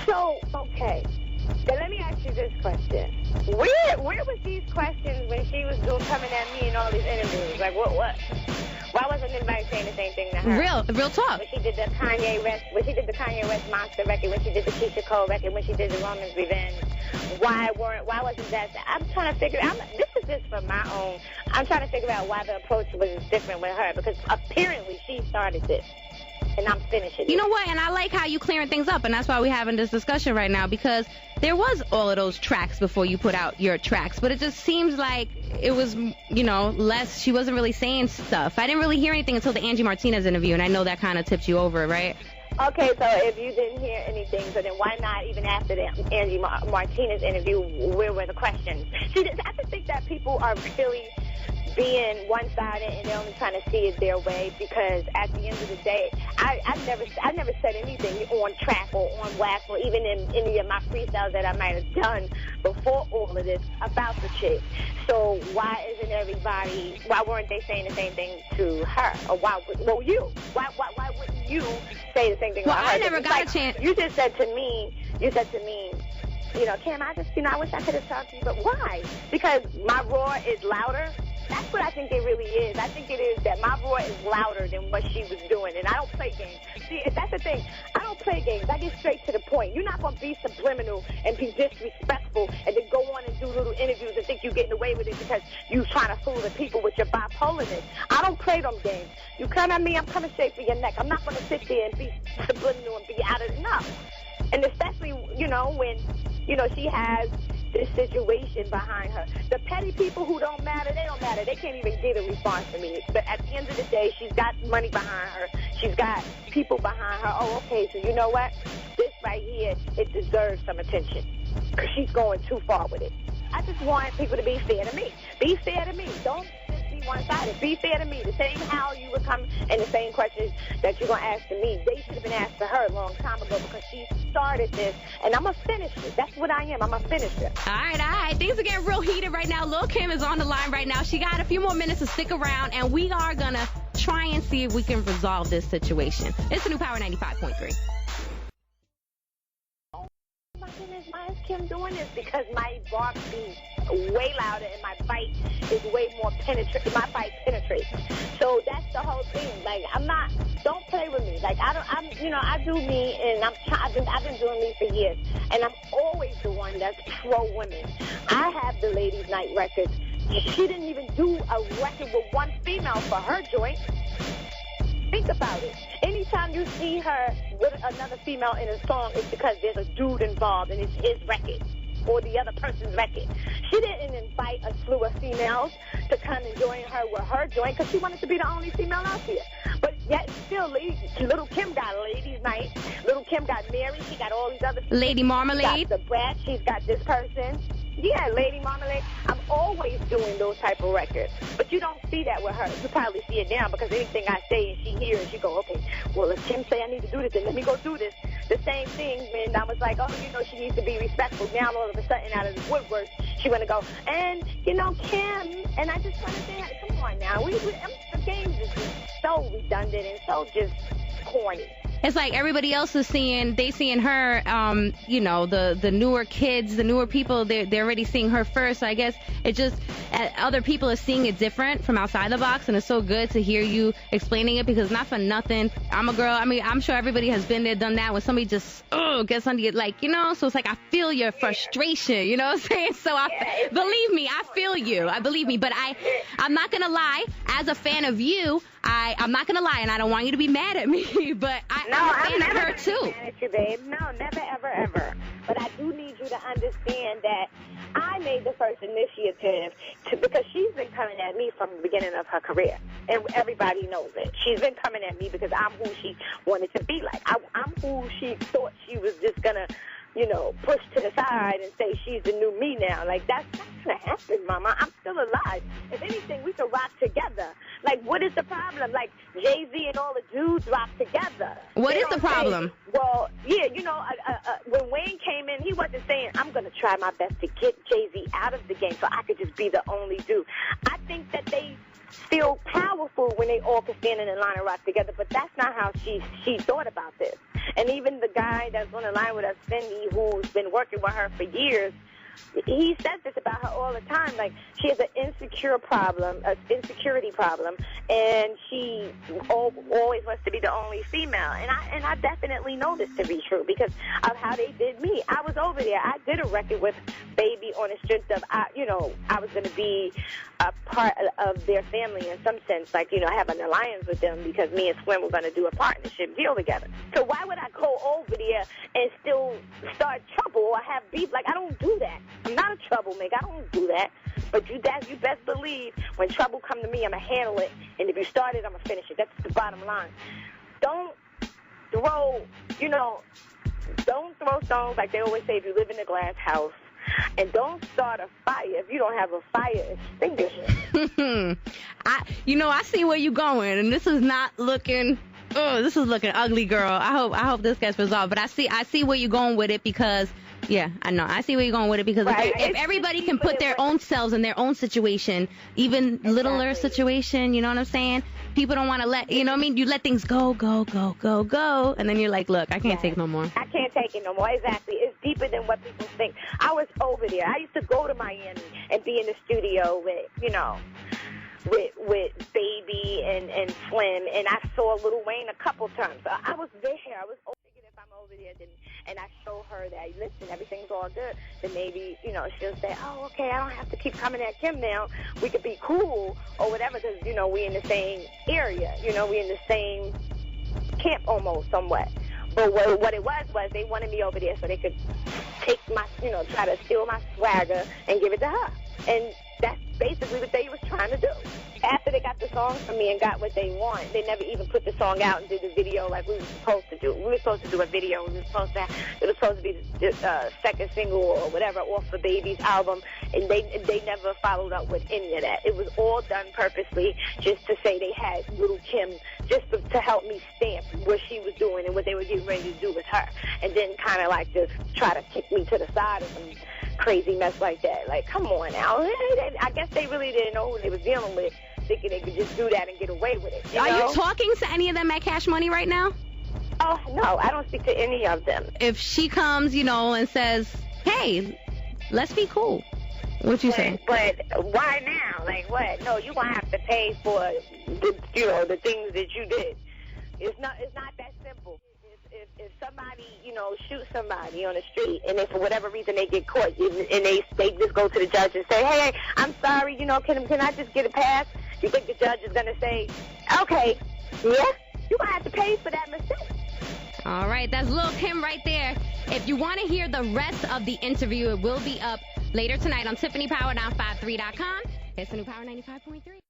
So, okay. But let me ask you this question. Where was these questions when she was coming at me in all these interviews? Like, what? Why wasn't anybody saying the same thing to her? Real talk. When she did the Kanye West Monster record, when she did the Keisha Cole record, when she did the Roman's Revenge, why wasn't that? I'm trying to figure out. This is just for my own. I'm trying to figure out why the approach was different with her, because apparently she started this. And I'm finishing it. You know what? And I like how you clearing things up, and that's why we're having this discussion right now, because there was all of those tracks before you put out your tracks, but it just seems like it was, less. She wasn't really saying stuff. I didn't really hear anything until the Angie Martinez interview, and I know that kind of tipped you over, right? Okay, so if you didn't hear anything, so then why not even after the Angie Martinez interview, where were the questions? See, I just think that people are really being one-sided and they're only trying to see it their way, because at the end of the day, I never said anything on track or on wax or even in any of my freestyles that I might have done before all of this about the chick. So why weren't they saying the same thing to her? Or why wouldn't you say the same thing to her? I never got a chance. You said to me, Kim, I wish I could have talked to you, but why? Because my roar is louder. That's what I think it really is. I think it is that my roar is louder than what she was doing, and I don't play games. See, that's the thing. I don't play games. I get straight to the point. You're not going to be subliminal and be disrespectful and then go on and do little interviews and think you're getting away with it because you're trying to fool the people with your bipolarness. I don't play them games. You come at me, I'm coming straight for your neck. I'm not going to sit there and be subliminal and be out of it. No. And especially, when, she has this situation behind her. The petty people who don't matter, they don't matter. They can't even get a response from me. But at the end of the day, she's got money behind her. She's got people behind her. Oh, okay, so you know what? This right here, it deserves some attention. Because she's going too far with it. I just want people to be fair to me. Be fair to me. Don't just be one-sided. Be fair to me. The same how you would come and the same questions that you're going to ask to me, they should have been asked to her a long time ago, because she started this, and I'm going to finish it. That's what I am. I'm a finisher. All right. Things are getting real heated right now. Lil Kim is on the line right now. She got a few more minutes to stick around, and we are going to try and see if we can resolve this situation. It's the new Power 95.3. My goodness, why is Kim doing this? Because my bark be way louder and my bite is way more penetrating. My bite penetrates. So that's the whole thing. Like, don't play with me. Like, I do me, and I've been doing me for years, and I'm always the one that's pro-women. I have the Ladies Night records. She didn't even do a record with one female for her joint. Think about it. Anytime you see her with another female in a song, it's because there's a dude involved and it's his record or the other person's record. She didn't invite a slew of females to come and join her with her joint because she wanted to be the only female out there. But yet still, Little Kim got Ladies Night. Little Kim got Mary. She got all these other females. Lady Marmalade. She's got the Brat. She's got this person. Yeah, Lady Marmalade. I'm always doing those type of records. But you don't see that with her. You probably see it now because anything I say and she hears, and she go, okay, well, if Kim say I need to do this, then let me go do this. The same thing when I was like, oh, she needs to be respectful. Now all of a sudden out of the woodwork, she want to go, and, Kim, and I just want to say, come on now. The game is just so redundant and so just corny. It's like everybody else is seeing her, the newer kids, the newer people, they're already seeing her first. So I guess it just, other people are seeing it different from outside the box, and it's so good to hear you explaining it, because not for nothing, I'm a girl. I mean, I'm sure everybody has been there, done that, when somebody just, gets under you, so it's like, I feel your frustration, you know what I'm saying? So believe me, I feel you. Believe me, but I'm not going to lie, as a fan of you, I'm not going to lie, and I don't want you to be mad at me, but I'm a fan of her too. Mad at you, babe. No, never, ever, ever. But I do need you to understand that I made the first initiative because she's been coming at me from the beginning of her career, and everybody knows it. She's been coming at me because I'm who she wanted to be like. I'm who she thought she was just gonna, push to the side and say she's the new me now. Like, that's not gonna happen, Mama. I'm still alive. If anything, we can rock together. Like, what is the problem? Like, Jay-Z and all the dudes rock together. What is the problem? Well, yeah, when Wayne came in, he wasn't saying, I'm going to try my best to get Jay-Z out of the game so I could just be the only dude. I think that they feel powerful when they all can stand in a line and rock together, but that's not how she thought about this. And even the guy that's on the line with us, Cindy, who's been working with her for years, he says this about her all the time. Like, she has an insecurity problem, and she always wants to be the only female. And I definitely know this to be true because of how they did me. I was over there. I did a record with Baby on the strength of, I was going to be a part of their family in some sense. Like, I have an alliance with them because me and Slim were going to do a partnership deal together. So why would I go over there and still start trouble or have beef? Like, I don't do that. I'm not a troublemaker. I don't do that. But you best believe when trouble come to me, I'm going to handle it. And if you start it, I'm going to finish it. That's the bottom line. Don't throw stones like they always say if you live in a glass house. And don't start a fire if you don't have a fire extinguisher. I see where you're going, and this is not looking. Oh, this is looking ugly, girl. I hope this gets resolved. But I see where you're going with it because, yeah, I know. I see where you're going with it because right. if everybody can put their own selves in their own situation, even littler situation, you know what I'm saying? People don't want to let, you know what I mean? You let things go, and then you're like, look, I can't take no more. I can't take it no more. Exactly. It's deeper than what people think. I was over there. I used to go to Miami and be in the studio with Baby and Slim, and I saw Lil Wayne a couple times. So I was there. I was thinking if I'm over there, and I show her that, listen, everything's all good, then maybe, she'll say, oh, okay, I don't have to keep coming at Kim now. We could be cool or whatever because, we in the same area. We in the same camp almost somewhat. But what it was they wanted me over there so they could take my, try to steal my swagger and give it to her. And that's basically what they was trying to do. After they got the song from me and got what they want, they never even put the song out and did the video like we were supposed to do. We were supposed to do a video. It was supposed to be the second single or whatever off the Baby's album, and they never followed up with any of that. It was all done purposely just to say they had Lil Kim just to help me stamp what she was doing and what they were getting ready to do with her, and then kind of like just try to kick me to the side of some crazy mess like that. Like, come on now. I guess they really didn't know who they was dealing with, thinking they could just do that and get away with it. Are you talking to any of them at Cash Money right now? Oh, no, I don't speak to any of them. If she comes, and says, hey, let's be cool, what you say? But why now? Like, what? No, you're going to have to pay for the things that you did. It's not that simple. If somebody, shoots somebody on the street, and if for whatever reason they get caught, and they just go to the judge and say, hey, I'm sorry, can I just get a pass? You think the judge is going to say, okay, yeah, you're going to have to pay for that mistake. All right, that's Lil Kim right there. If you want to hear the rest of the interview, it will be up later tonight on TiffanyPower953.com. It's the new Power 95.3.